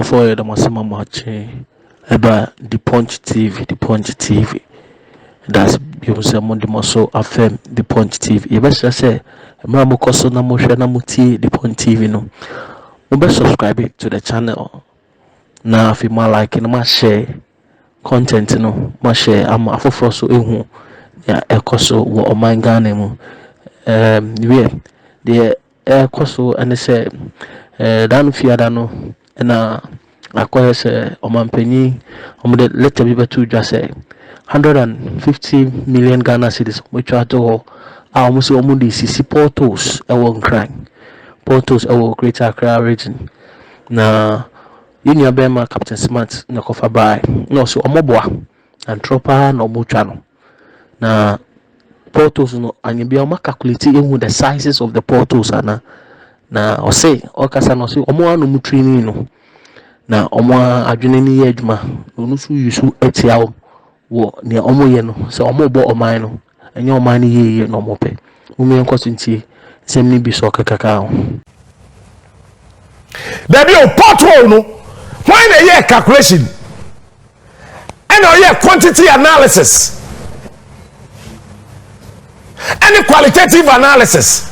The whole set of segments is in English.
for the Masama Mache about the Punch TV. That's because I'm on the muscle affirm the Punch TV. You best say, Mamma Cosso Namusha Namuti, the Punch TV. No, you best subscribe to the channel. Now, if you like, my share content, my share. I'm a for so yeah, a cosso or my Ghana. The air cosso and they say, Dan Fiadano, and acquire say, Oman Penny, the letter be to just say 150 million Ghana cedis, which are to almost Omudi CC portals, I won't cry. Portals, I will Greater Accra region. Now, Union Bema Captain Smart, no cover by, no, so Omoboa, and Tropa, no Muchano. Now, portals, no, and you be a calculating with the sizes of the portals, and na o say o kasa no say omo anu mutrini no na omo adwene ni ye adwuma no so yusu etia wo ne omo ye no say omo bo oman no enye oman ni ye no omo pe umi enkoso ntie sem ni bi so kakaka ho there be a portal no when a year calculation and a year quantity analysis any qualitative analysis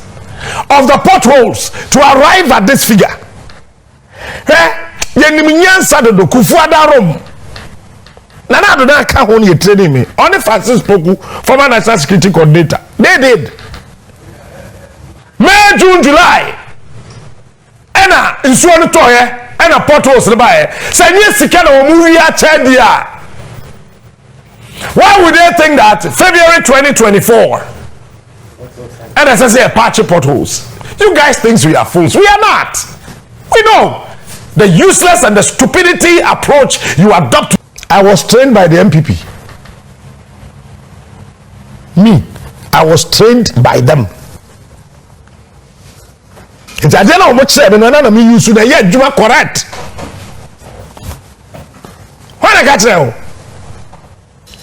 of the potholes to arrive at this figure. Yenimiansa do kufuada rom. Nana do not come on your training me. Only Francis Poku, former national security coordinator. They did. May, June, July. Ena insuano toye. Ena potholes nebaye. Senye sikana omuya chedia. Why would they think that February 2024? And as I say, patchy potholes. You guys think we are fools. We are not. We know the useless and the stupidity approach you adopt. I was trained by the NPP. Me, I was trained by them. It's I don't know much said, and I mean you should yet you are correct. When I got there,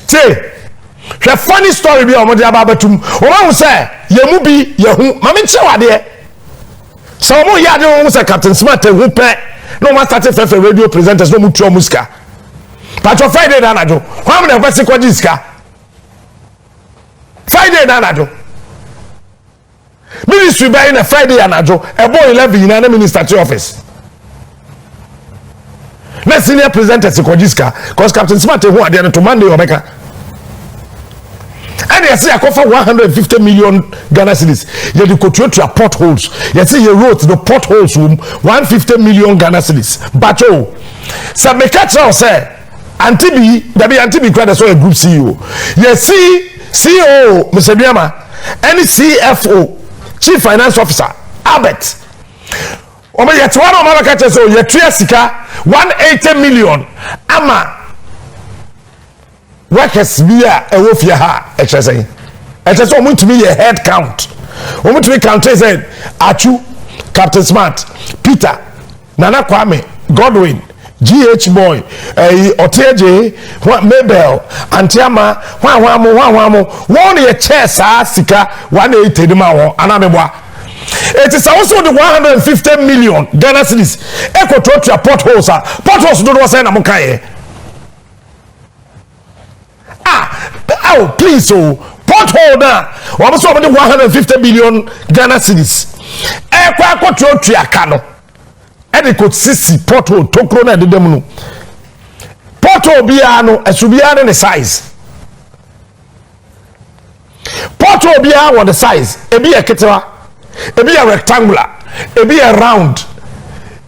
say. The funny story be omo dia babatum o ma say yemu bi yehu mame chewade so omo ya de o say Captain Smart hu pe no ma start fefe radio presenters no mu tuo musika but on Friday na najo why me na kwesi kwaji sika Friday na najo ministry by na Friday na najo ebo 11 na minister office na senior presenters kwaji sika cause Captain Smart hu ade na to Monday obeka. And you see, I cover 150 million Ghana cedis. You have to to potholes. You see, you wrote the potholes room 150 million Ghana cedis. But oh, so me catch out say, Antibi, there be Antibi credit so a group CEO. You see, CEO, Mr. Biama, any CFO, Chief Finance Officer, Albert. Omo yet one of my catches so you three sika 180 million. Ama. Workers via a wolf yaha, HSA. HSA want to be a head count. Want to be counted said Achu, Captain Smart, Peter, Nana Kwame, Godwin, GH Boy, Oteje, Mabel, Antiama, Wamo, one year chess, Sika, 180 Demawo, Anameba. It is also the 150 million Ghana cedis. Echo to potholes, potholes do not say Namukaye. Oh, please, so pothole now. Almost over the 150 billion Ghana cedis. Ekwa to Akano. And they could see pothole, Tokrona de Demonu. Pothole biano, a subiano the size. Pothole biano the size. A be a ketera, a be a rectangular, a be a round,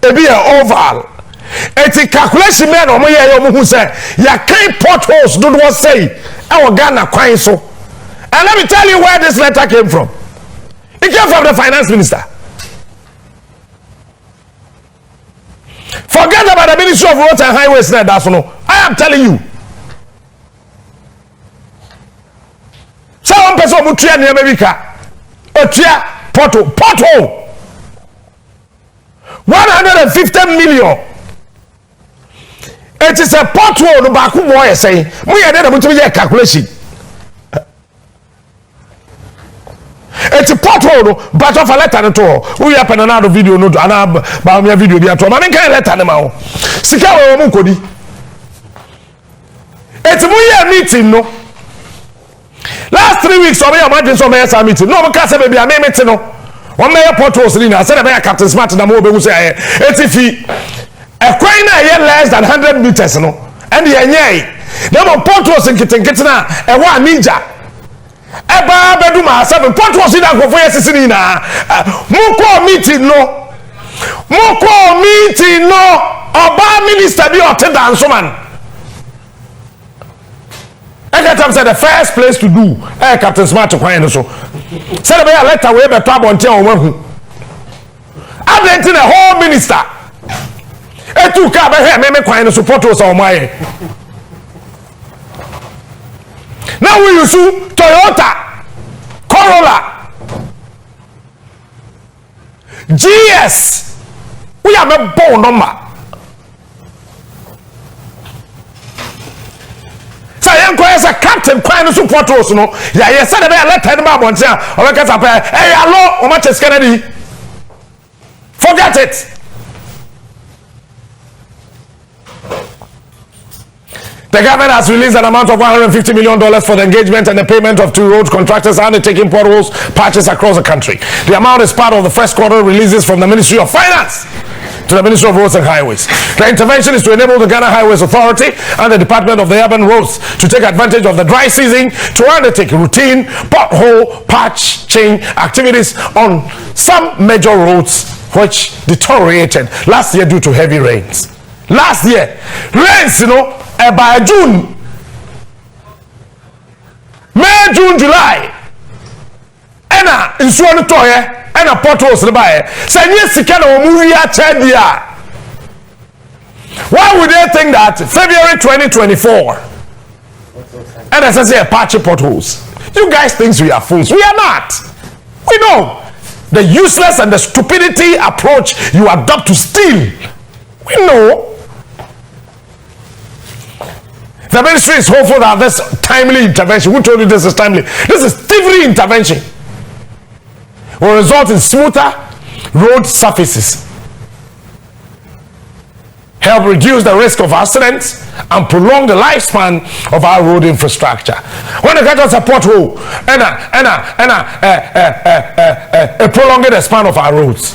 a be a oval. It's a calculation man or my who say, ya can't potholes, don't want say, our Ghana quite so. And let me tell you where this letter came from. It came from the finance minister. Forget about the Ministry of Roads and Highways, that's no. I am telling you. Someone person who train near America, a pothole, 150 million. It is a pothole no back who boy say we are able to be a calculation. It's a pothole but of a letter at all. We have another video no another video be at all. I mean can letter them out. sika wo mu kodi etimu ye meeting no last 3 weeks omo ya imagine so me sa meeting no mo ka se be bia me meeting no one may portals ni na say na be Captain Smart na mo be gu say aye etifi ekwan na ye less than 100 meters no and ye nyai na mo portals nkitenkete na e wa ninja eba bedu ma 7 portals na go for ye sisi ni na mo ko meeting no oba minister bi o te danso man. I said the first place to do Captain Smart to quiet so said a letter way but trouble until one I'm letting the whole minister a two car here me quiet support us on my now we use Toyota Corolla GS we have a bone number. As a captain, quite support us, no. Yeah, yes, said about let him up on here. Or I can't pay. Hey, hello, how much is Kennedy? Forget it. The government has released an amount of $150 million for the engagement and the payment of 2 road contractors undertaking potholes patches across the country. The amount is part of the first quarter releases from the Ministry of Finance to the Ministry of Roads and Highways. The intervention is to enable the Ghana Highways Authority and the Department of the Urban Roads to take advantage of the dry season to undertake routine pothole patch change activities on some major roads which deteriorated last year due to heavy rains. Last year, rains, you know, by June, May, June, July, and in Swan Toya. And a potholes the buyer. Say yes, you can why would they think that February 2024? And as I say, patchy potholes. You guys think we are fools. We are not. We know the useless and the stupidity approach you adopt to steal. We know. The ministry is hopeful that this timely intervention. Who told you this is timely? This is thievery intervention. Will result in smoother road surfaces, help reduce the risk of accidents, and prolong the lifespan of our road infrastructure. When they get us a pothole, prolonging the span of our roads.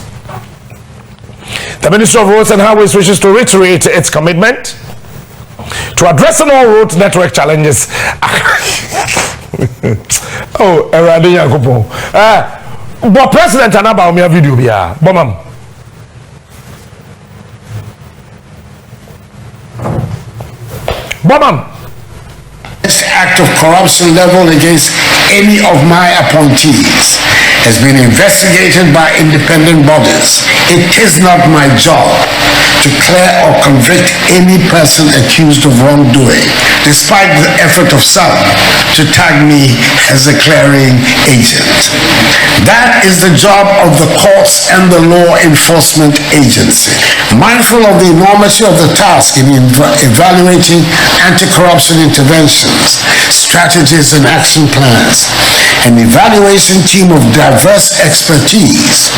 The Ministry of Roads and Highways wishes to reiterate its commitment to addressing all road network challenges. Oh, Eradi Yakupo. But President Anaba me a video bia bomam This act of corruption leveled against any of my appointees has been investigated by independent bodies. It is not my job to clear or convict any person accused of wrongdoing, despite the effort of some to tag me as a clearing agent. That is the job of the courts and the law enforcement agency. Mindful of the enormity of the task in evaluating anti-corruption interventions, strategies and action plans, an evaluation team of diverse expertise,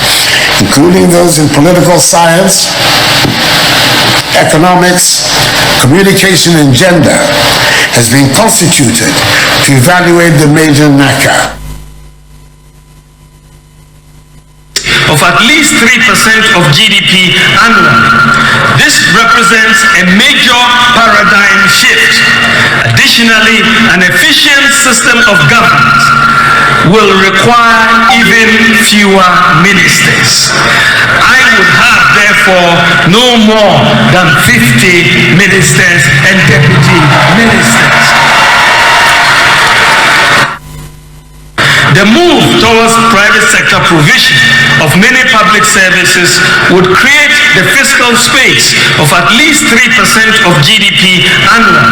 including those in political science, economics, communication and gender, has been constituted to evaluate the major NACA. Of at least 3% of GDP annually. This represents a major paradigm shift. Additionally, an efficient system of governance will require even fewer ministers. I would have, therefore, no more than 50 ministers and deputy ministers. The move towards private sector provision of many public services would create the fiscal space of at least 3% of GDP annually.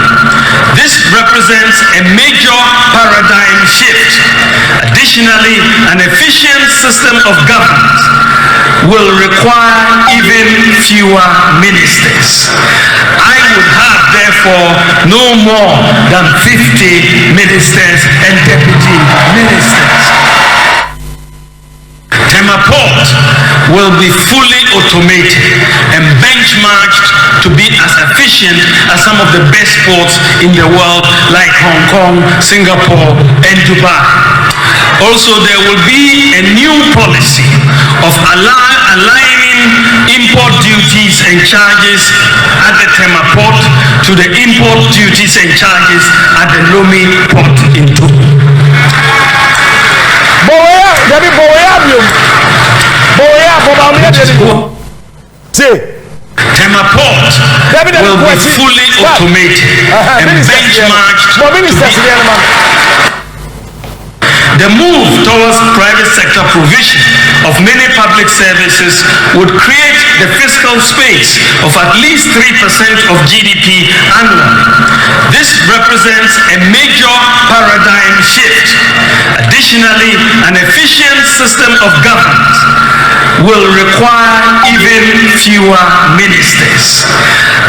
This represents a major paradigm shift. Additionally, an efficient system of governance will require even fewer ministers. I would have, therefore, no more than 50 ministers and deputy ministers. Tema Paul will be fully automated and benchmarked to be as efficient as some of the best ports in the world like Hong Kong, Singapore, and Dubai. Also, there will be a new policy of aligning import duties and charges at the Tema port to the import duties and charges at the Lomé port in Togo. Tema port will be fully automated and benchmarked. The move towards private sector provision of many public services would create the fiscal space of at least 3% of GDP annually. This represents a major paradigm shift. Additionally, an efficient system of governance will require even fewer ministers.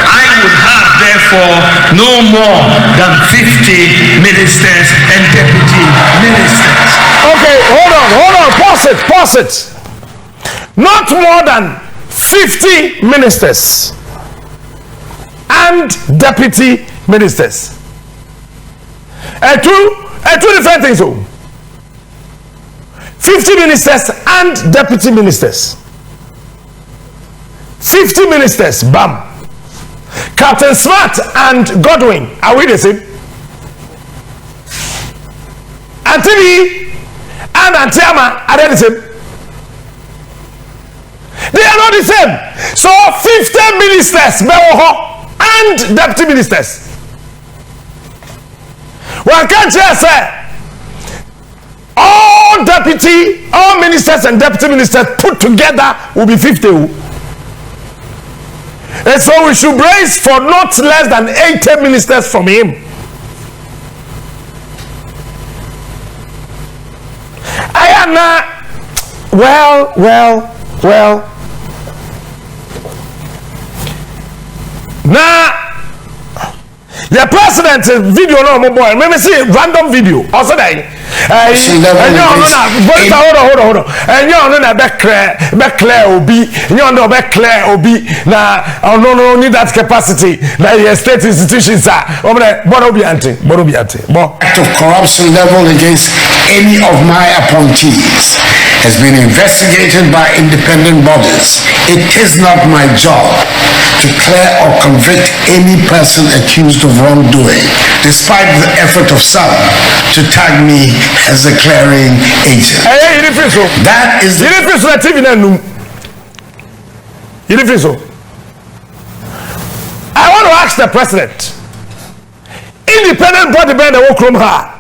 I would have, therefore, no more than 50 ministers and deputy ministers. Okay, hold on, pause it. Not more than 50 ministers and deputy ministers. Two different things. 50 ministers and deputy ministers. 50 ministers, bam. Captain Smart and Godwin, are we the same? Antini and Antiama, are they the same? They are not the same. So 50 ministers and deputy ministers. One can't just say all ministers and deputy ministers put together will be 50. And so we should brace for not less than 80 ministers from him. I am not well. Now, the president video no more boy. Let me see random video. Also that. Hold on. And you know that clear obi. You know that clear obi. Now, no need that capacity. That the state institutions are. Act of corruption level against any of my appointees has been investigated by independent bodies. It is not my job to clear or convict any person accused of wrongdoing, despite the effort of some to tag me as a clearing agent. That is the... I want to ask the president, independent body band the work room her.